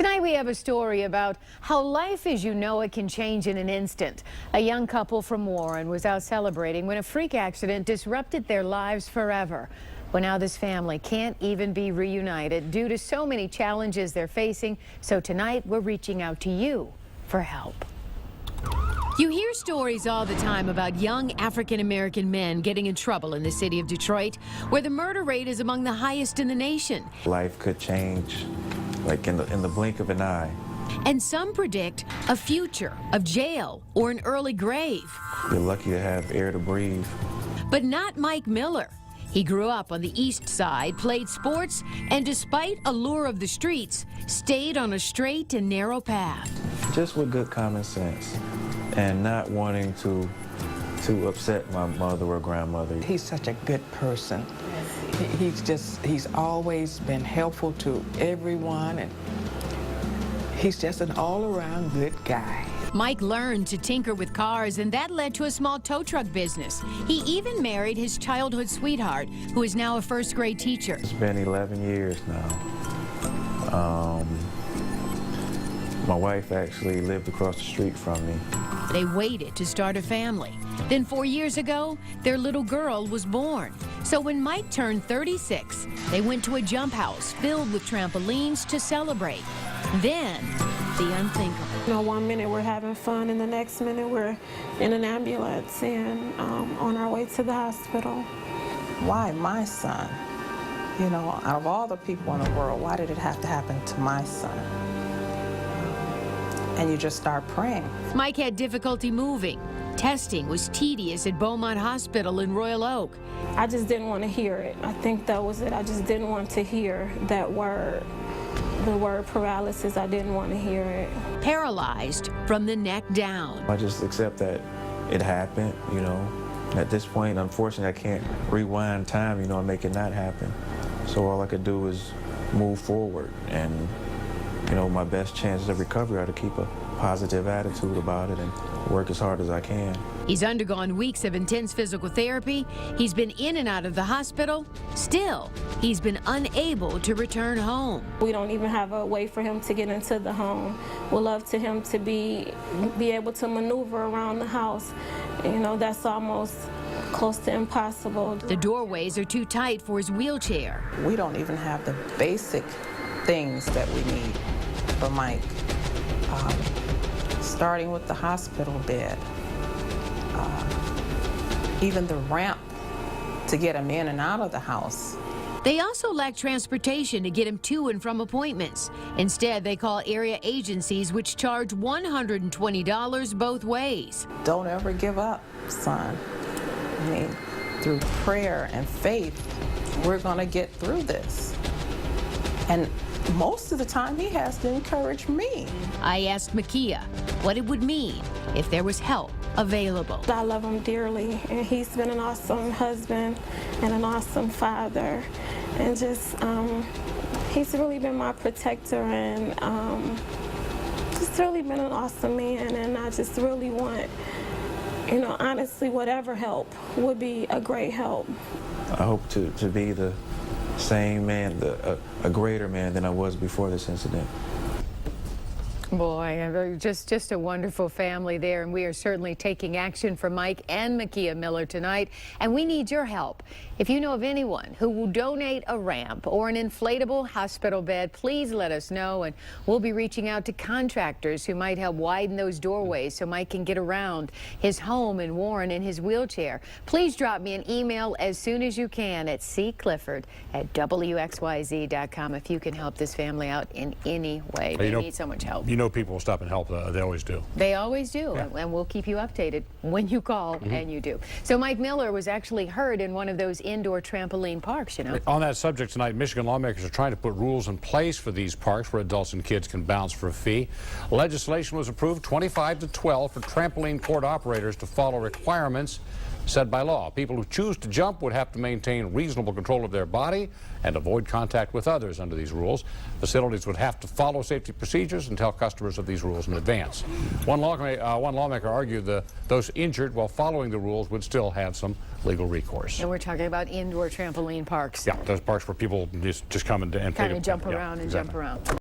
Tonight we have a story about how life as you know it can change in an instant. A young couple from Warren was out celebrating when a freak accident disrupted their lives forever. Well, now this family can't even be reunited due to so many challenges they're facing. So tonight we're reaching out to you for help. You hear stories all the time about young African-American men getting in trouble in the city of Detroit, where the murder rate is among the highest in the nation. Life could change like in the blink of an eye. And some predict a future of jail or an early grave. You're lucky to have air to breathe. But not Mike Miller. He grew up on the East Side, played sports, and despite allure of the streets, stayed on a straight and narrow path. Just with good common sense and not wanting to upset my mother or grandmother. He's such a good person. He's always been helpful to everyone, and he's just an all-around good guy. Mike learned to tinker with cars, and that led to a small tow truck business. He even married his childhood sweetheart, who is now a first-grade teacher. It's been 11 years now. My wife actually lived across the street from me. They waited to start a family. Then 4 years ago, their little girl was born. So when Mike turned 36, they went to a jump house filled with trampolines to celebrate. Then, the unthinkable. You know, 1 minute we're having fun, and the next minute we're in an ambulance and on our way to the hospital. Why my son? You know, out of all the people in the world, why did it have to happen to my son? And you just start praying. Mike had difficulty moving. Testing was tedious at Beaumont Hospital in Royal Oak. I just didn't want to hear it. I think that was it. I just didn't want to hear that word. The word paralysis, I didn't want to hear it. Paralyzed from the neck down. I just accept that it happened, you know. At this point, unfortunately, I can't rewind time, you know, and make it not happen. So all I could do is move forward, and you know, my best chances of recovery are to keep a positive attitude about it and work as hard as I can. He's undergone weeks of intense physical therapy. He's been in and out of the hospital. Still, he's been unable to return home. We don't even have a way for him to get into the home. We'd love to him to be able to maneuver around the house. You know, that's almost close to impossible. The doorways are too tight for his wheelchair. We don't even have the basic things that we need for Mike. Starting with the hospital bed, even the ramp to get him in and out of the house. They also lack transportation to get him to and from appointments. Instead, they call area agencies, which charge $120 both ways. Don't ever give up, son. I mean, through prayer and faith, we're going to get through this. And most of the time, he has to encourage me. I asked Makia what it would mean if there was help available. I love him dearly, and he's been an awesome husband and an awesome father. And just, he's really been my protector, and just really been an awesome man. And I just really want, you know, honestly, whatever help would be a great help. I hope to be the same man, a greater man than I was before this incident. Boy, just a wonderful family there, and we are certainly taking action for Mike and Makia Miller tonight, and we need your help. If you know of anyone who will donate a ramp or an inflatable hospital bed, please let us know, and we'll be reaching out to contractors who might help widen those doorways so Mike can get around his home in Warren in his wheelchair. Please drop me an email as soon as you can at cclifford@WXYZ.com if you can help this family out in any way. They need so much help. You know people will stop and help. They always do. They always do, yeah. And we'll keep you updated when you call, and you do. So Mike Miller was actually hurt in one of those indoor trampoline parks, you know. On that subject tonight, Michigan lawmakers are trying to put rules in place for these parks where adults and kids can bounce for a fee. Legislation was approved 25-12 for trampoline court operators to follow requirements set by law. People who choose to jump would have to maintain reasonable control of their body and avoid contact with others under these rules. Facilities would have to follow safety procedures and tell customers of these rules in advance. One lawmaker argued that those injured while following the rules would still have some legal recourse. And we're talking about indoor trampoline parks. Yeah, those parks where people just come and kind of jump around and jump around.